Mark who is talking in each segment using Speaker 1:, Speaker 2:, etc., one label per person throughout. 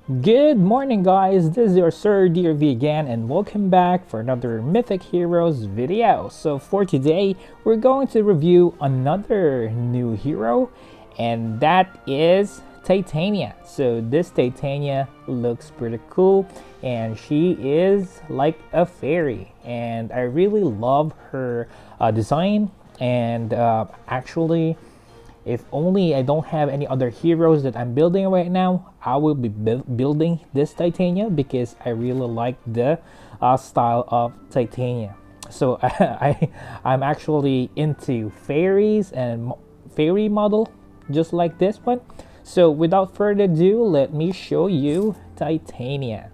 Speaker 1: Good morning, guys. This is your Sir DRV again, and welcome back for another Mythic Heroes video. So for today, we're going to review another new hero, and that is Titania. So this Titania looks pretty cool, and she is like a fairy, and I really love her design. And actually, if only I don't have any other heroes that I'm building right now, I will be building this Titania because I really like the style of Titania. So I'm actually into fairies and fairy model just like this one. So without further ado, let me show you Titania.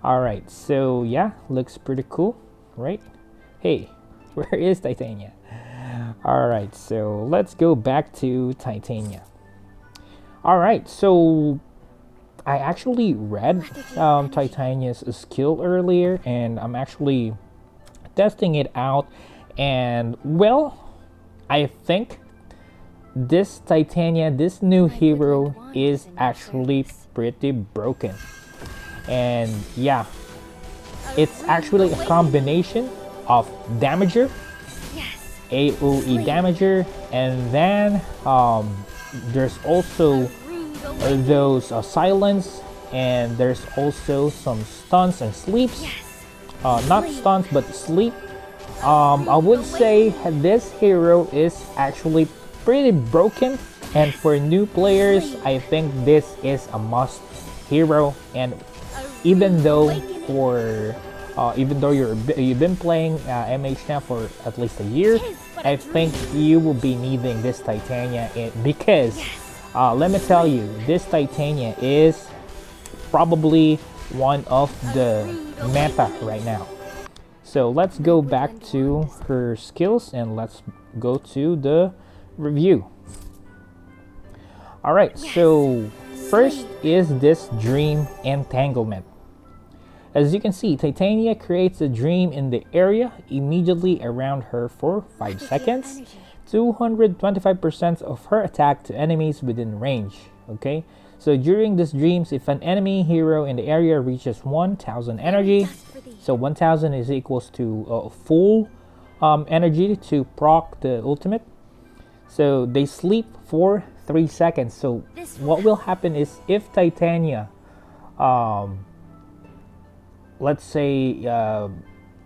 Speaker 1: Alright, so yeah, looks pretty cool, right? Hey, where is Titania? Alright, so let's go back to Titania. Alright, so I actually read Titania's skill earlier, and I'm actually testing it out. And well, I think this Titania, this new hero, is actually pretty broken. And yeah, it's actually a combination of damager, AoE damager, and then there's also those silence, and there's also some stuns and sleeps. Not stuns but sleep. I would say this hero is actually pretty broken, and for new players I think this is a must hero. And even though you've been playing MH now for at least a year, I think you will be needing this Titania because let me tell you, this Titania is probably one of the meta right now. So let's go back to her skills and let's go to the review. Alright, so first is this dream entanglement. As you can see, Titania creates a dream in the area immediately around her for 5 seconds. 225% of her attack to enemies within range. Okay, so during these dreams, if an enemy hero in the area reaches 1000 energy, so 1000 is equals to full energy to proc the ultimate. So they sleep for 3 seconds. So what will happen is if Titania let's say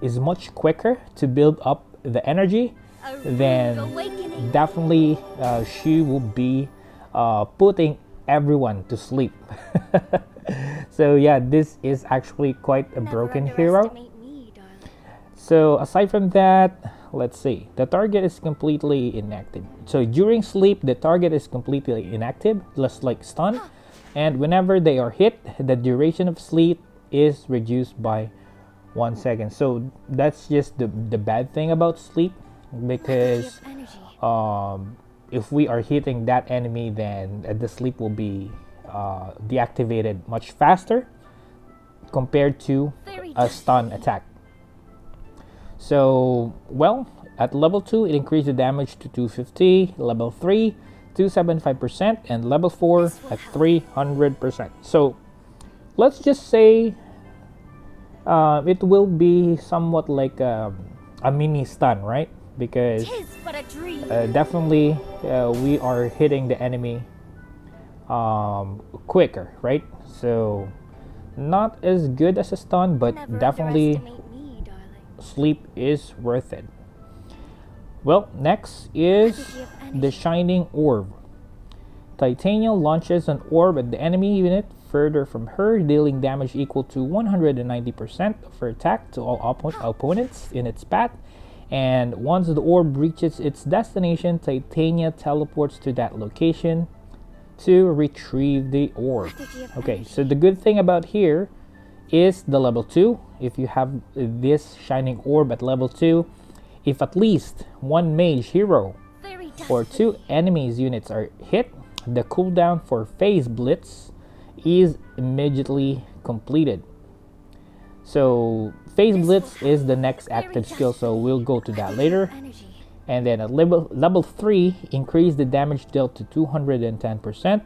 Speaker 1: is much quicker to build up the energy, then definitely she will be putting everyone to sleep. So yeah, this is actually quite a broken hero. So aside from that, let's see, the target is completely inactive. So during sleep, the target is completely inactive, just like stun, and whenever they are hit, the duration of sleep is reduced by 1 second. So that's just the bad thing about sleep, because if we are hitting that enemy, then the sleep will be deactivated much faster compared to a stun attack. So well, at level 2 it increased the damage to 250, level 3 275%, and level 4 at 300%. So let's just say it will be somewhat like a mini stun, right? Because definitely we are hitting the enemy quicker, right? So not as good as a stun, but definitely sleep is worth it. Well, next is the shining orb. Titania launches an orb at the enemy unit further from her, dealing damage equal to 190% of her attack to all opponents in its path. And once the orb reaches its destination, Titania teleports to that location to retrieve the orb. Okay, so the good thing about here is the level 2. If you have this shining orb at level 2, if at least one mage hero or 2 enemies units are hit, the cooldown for phase blitz is immediately completed. So phase blitz is the next active skill, so we'll go to that later. And then at level 3, increase the damage dealt to 210%.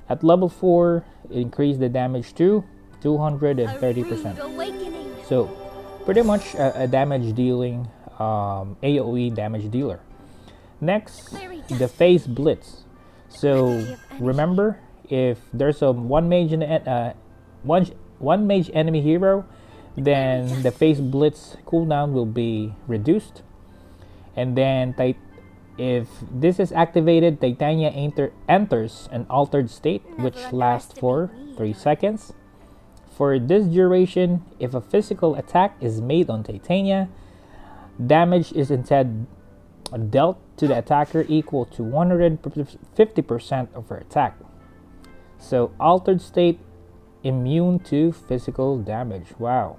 Speaker 1: At level 4, increase the damage to 230%. So pretty much a damage dealing AoE damage dealer. Next, the phase blitz. So remember, if there's a one mage enemy hero, then the phase blitz cooldown will be reduced. And then if this is activated, Titania enters an altered state which lasts for 3 seconds. For this duration, if a physical attack is made on Titania, damage is instead dealt to the attacker equal to 150% of her attack. So altered state, immune to physical damage. Wow.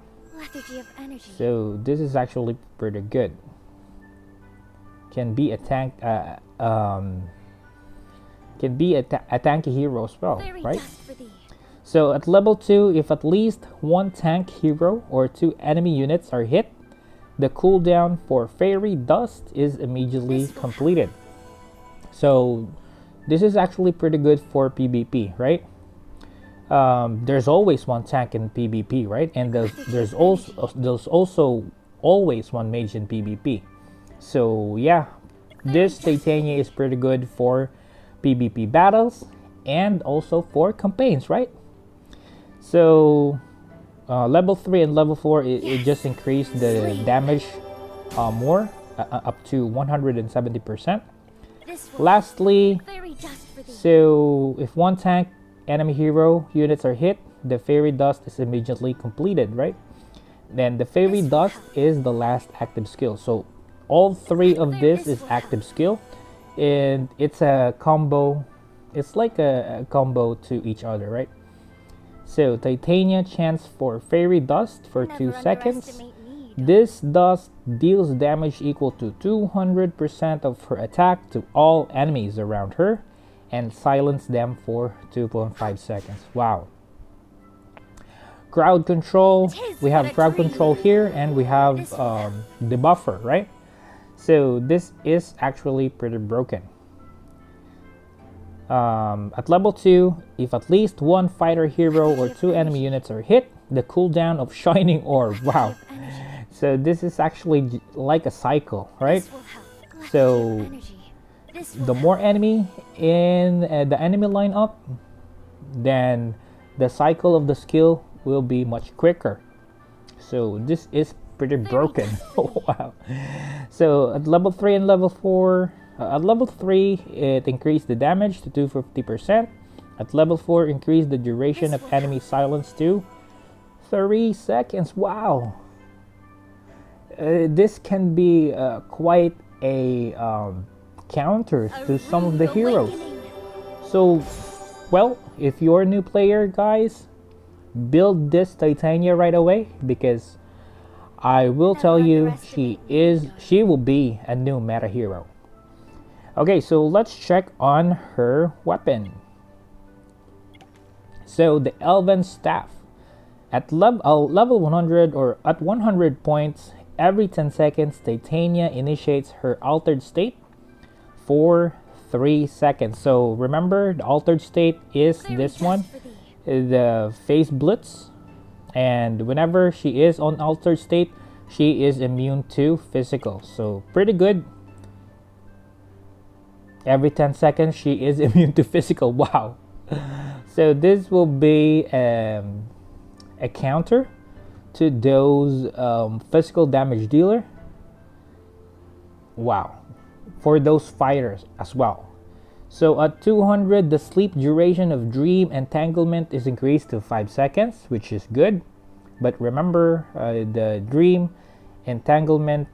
Speaker 1: So this is actually pretty good. Can be a tank, can be a tanky hero as well, right? So at level 2, if at least one tank hero or 2 enemy units are hit, the cooldown for Fairy Dust is immediately completed. So this is actually pretty good for PvP, right? There's always one tank in PvP, right? And there's also always one mage in PvP. So yeah, this Titania is pretty good for PvP battles and also for campaigns, right? So level 3 and level 4, it just increased the damage more, up to 170%. Lastly, so if one tank enemy hero units are hit, the Fairy Dust is immediately completed, right? Then the Fairy Dust is the last active skill. So all 3 of this is active skill, and it's a combo. It's like a combo to each other, right? So Titania chants for Fairy Dust for 2 seconds. This dust deals damage equal to 200% of her attack to all enemies around her and silence them for 2.5 seconds. Wow. Crowd control. We have crowd control here, and we have the buffer, right? So this is actually pretty broken. At level 2, if at least one fighter hero or 2 enemy units are hit, the cooldown of Shining Orb. Wow. So this is actually like a cycle, right? So the more enemy in the enemy lineup, then the cycle of the skill will be much quicker. So this is pretty broken. Wow. So at level 3 and level 4, at level 3, it increased the damage to 250%. At level 4, increased the duration of enemy silence to 3 seconds. Wow. This can be quite a counter to some of the heroes. So, well, if you're a new player, guys, build this Titania right away, because I will tell you, she will be a new meta hero. Okay, so let's check on her weapon. So the Elven Staff. At level 100, or at 100 points, every 10 seconds, Titania initiates her altered state for 3 seconds. So remember, the altered state is this one, the phase blitz. And whenever she is on altered state, she is immune to physical. So pretty good. Every 10 seconds, she is immune to physical. Wow. So this will be a counter to those physical damage dealer. Wow. For those fighters as well. So at 200, the sleep duration of Dream Entanglement is increased to 5 seconds, which is good. But remember, the Dream Entanglement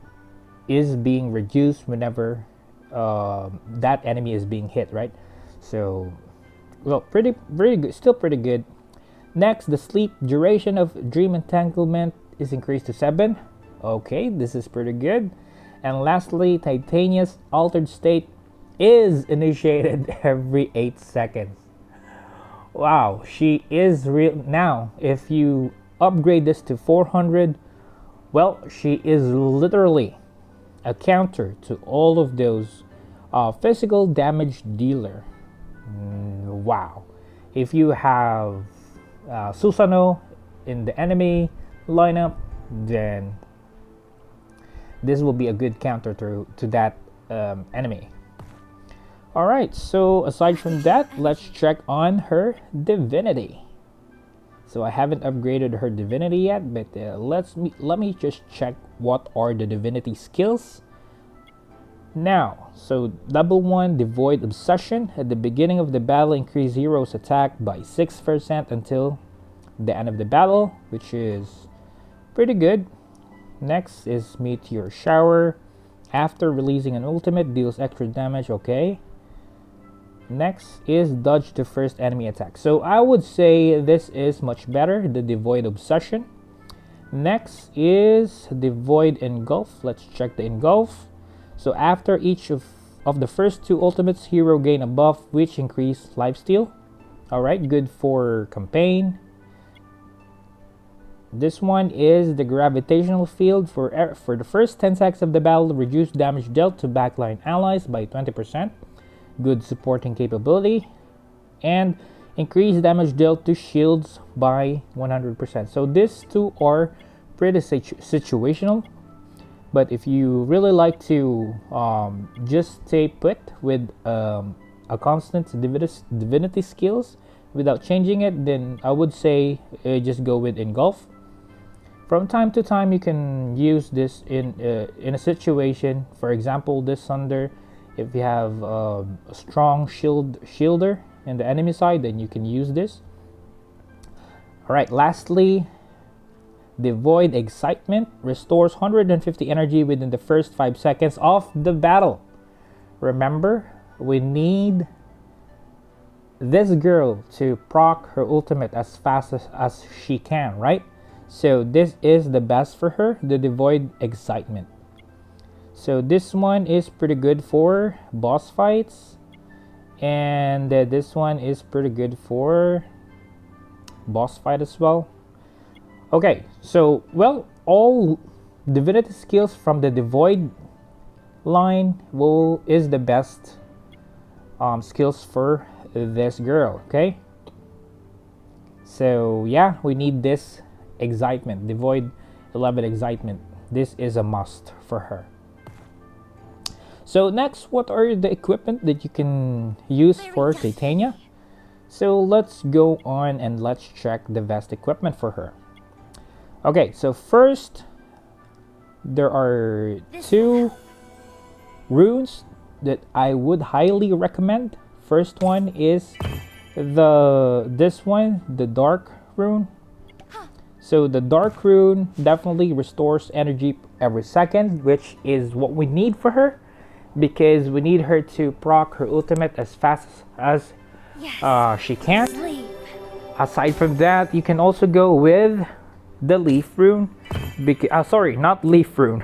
Speaker 1: is being reduced whenever that enemy is being hit, right? So, well, very good, still pretty good. Next, the sleep duration of Dream Entanglement is increased to 7. Okay, this is pretty good. And lastly, Titania's altered state is initiated every 8 seconds. Wow, she is real. Now, if you upgrade this to 400, well, she is literally a counter to all of those physical damage dealer. Wow. if you have Susanoo in the enemy lineup, then this will be a good counter to that enemy. Alright, so aside from that, let's check on her divinity. So I haven't upgraded her divinity yet, but let me just check what are the divinity skills. Now, so level 1 Devoid Obsession. At the beginning of the battle, increase hero's attack by 6% until the end of the battle, which is pretty good. Next is Meteor Shower. After releasing an ultimate, deals extra damage. Okay. Next is Dodge the first enemy attack. So I would say this is much better, the Devoid Obsession. Next is Devoid Engulf. Let's check the Engulf. So after each of the first 2 ultimates, hero gain a buff which increase lifesteal. Alright, good for campaign. This one is the Gravitational Field. For the first 10 seconds of the battle, reduce damage dealt to backline allies by 20%. Good supporting capability. And increase damage dealt to shields by 100%. So these two are pretty situational. But if you really like to just stay put with a constant divinity skills without changing it, then I would say just go with Engulf. From time to time, you can use this in a situation. For example, this Sunder, if you have a strong shielder in the enemy side, then you can use this. Alright, lastly, Devoid Excitement restores 150 energy within the first 5 seconds of the battle. Remember, we need this girl to proc her ultimate as fast as she can, right? So this is the best for her, the Devoid Excitement. So this one is pretty good for boss fights, and this one is pretty good for boss fight as well. Okay, so well, all divinity skills from the Devoid line is the best skills for this girl. Okay, so yeah, we need this Excitement, Devoid 11 Excitement. This is a must for her. So next, what are the equipment that you can use for Titania? So let's go on and let's check the best equipment for her. Okay, so first, there are 2 runes that I would highly recommend. First one is this one, the Dark Rune. So the Dark Rune definitely restores energy every second, which is what we need for her, because we need her to proc her ultimate as fast as she can. Aside from that, you can also go with the Leaf Rune. Sorry, not Leaf Rune.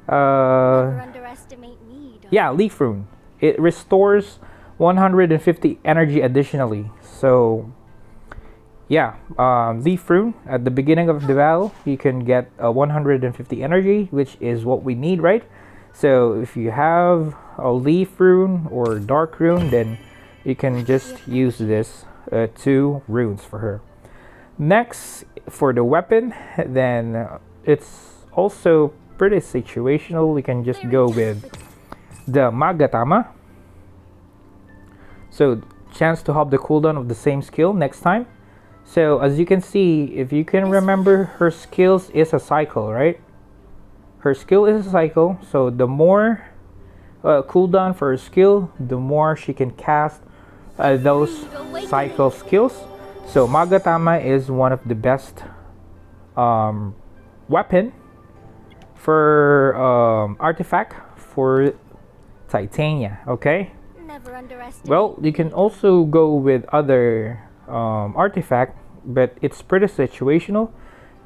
Speaker 2: Never underestimate me,
Speaker 1: yeah, Leaf Rune. It restores 150 energy additionally. So yeah, Leaf Rune, at the beginning of the battle, you can get 150 energy, which is what we need, right? So if you have a Leaf Rune or Dark Rune, then you can just use this 2 runes for her. Next, for the weapon, then it's also pretty situational. We can just go with the Magatama. So chance to have the cooldown of the same skill next time. So as you can see, if you can remember, her skills is a cycle, right? Her skill is a cycle, so the more cooldown for her skill, the more she can cast those cycle skills. So Magatama is one of the best weapon for artifact for Titania. Okay,
Speaker 2: Never underestimate.
Speaker 1: well, you can also go with other artifact, but it's pretty situational.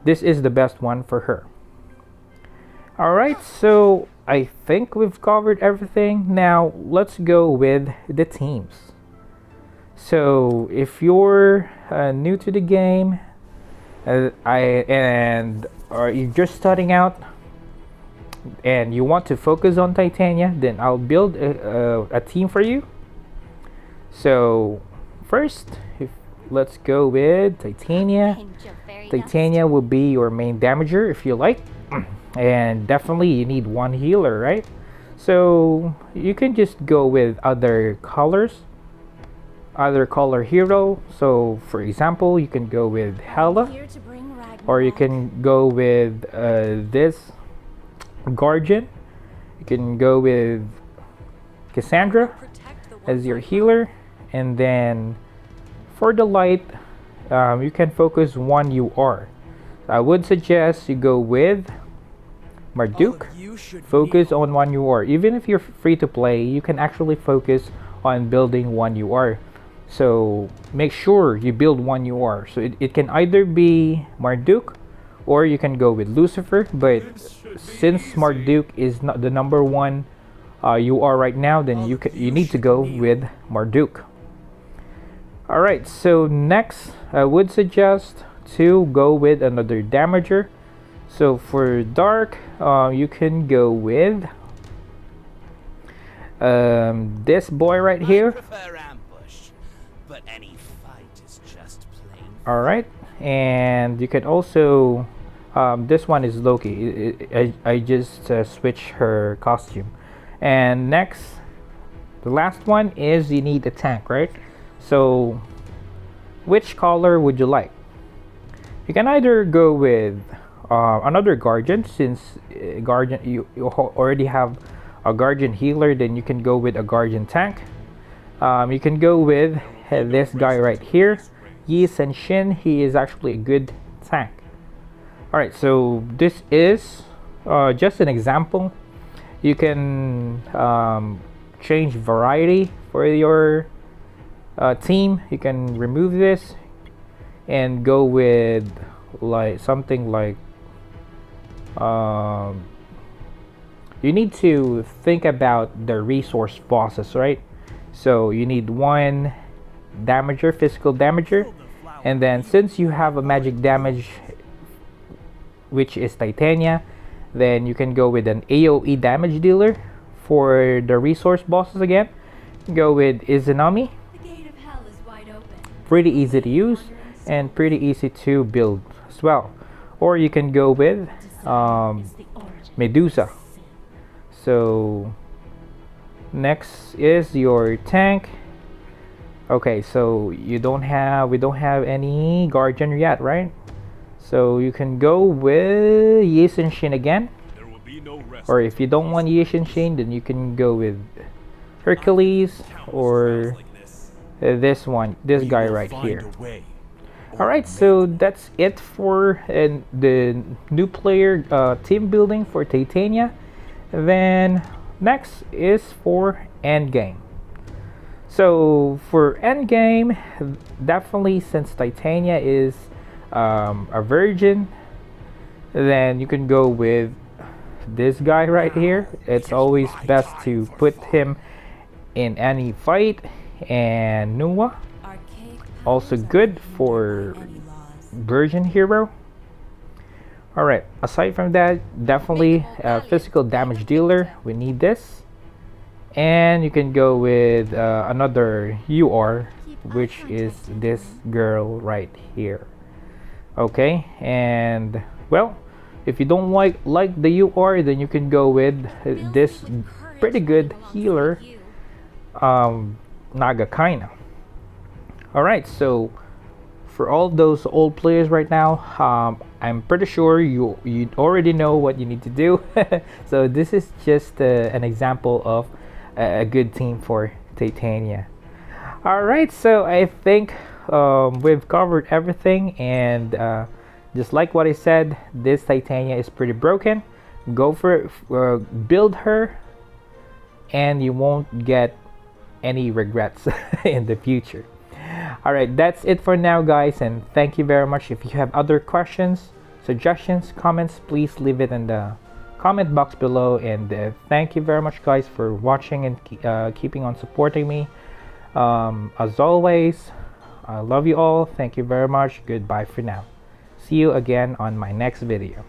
Speaker 1: This is the best one for her. Alright, so I think we've covered everything. Now let's go with the teams. So if you're new to the game, or you're just starting out and you want to focus on Titania, then I'll build a team for you. So first, if let's go with Titania.
Speaker 2: Pinch of fairy
Speaker 1: Titania will be your main damager if you like. And definitely you need one healer, right? So you can just go with other colors, other color hero. So for example, you can go with
Speaker 2: dust.
Speaker 1: Hela,
Speaker 2: Here to bring Ragnarok.
Speaker 1: or you can go with this Guardian. You can go with Cassandra as your healer, and then for the light, you can focus one UR. I would suggest you go with Marduk. Focus on one UR. Even if you're free to play, you can actually focus on building one UR. So make sure you build one UR. So it can either be Marduk, or you can go with Lucifer. But since Marduk is not the number one UR right now, then you need to go with Marduk. Alright, so next I would suggest to go with another damager. So for dark, you can go with this boy right here.
Speaker 3: But any fight is just plain.
Speaker 1: Alright, and you can also this one is Loki. I just switched her costume. And next, the last one is you need a tank, right? So which color would you like? You can either go with another Guardian, since Guardian you already have a Guardian healer, then you can go with a Guardian tank. You can go with this guy right here, Yi Sen Shin. He is actually a good tank. Alright, so this is just an example. You can change variety for your team. You can remove this and go with like something like you need to think about the resource bosses, right? So you need one damager, physical damager, and then since you have a magic damage, which is Titania, then you can go with an AoE damage dealer. For the resource bosses again, go with Izanami.
Speaker 2: The gate of hell is wide open.
Speaker 1: Pretty easy to use and pretty easy to build as well. Or you can go with Medusa. So next is your tank. Okay, so we don't have any Guardian yet, right? So you can go with Yi Sen Shin again. Or if you don't want Yi Sen Shin, then you can go with Hercules or this guy right here. Alright, so that's it for the new player team building for Titania. Then next is for endgame. So for endgame, definitely since Titania is a virgin, then you can go with this guy right here. It's always best to put him in any fight. And Nuwa, also good for virgin hero. Alright, aside from that, definitely a physical damage dealer. We need this. And you can go with another UR, which is this girl right here. Okay, and well, if you don't like the UR, then you can go with this pretty good healer, Nagakaina. Alright, so for all those old players right now, I'm pretty sure you already know what you need to do. So this is just an example of a good team for Titania. Alright, so I think we've covered everything, and just like what I said, this Titania is pretty broken. Go for it, build her, and you won't get any regrets in the future. Alright, that's it for now, guys, and thank you very much. If you have other questions, suggestions, comments, please leave it in the comment box below. And thank you very much, guys, for watching and keeping on supporting me. As always, I love you all. Thank you very much. Goodbye for now. See you again on my next video.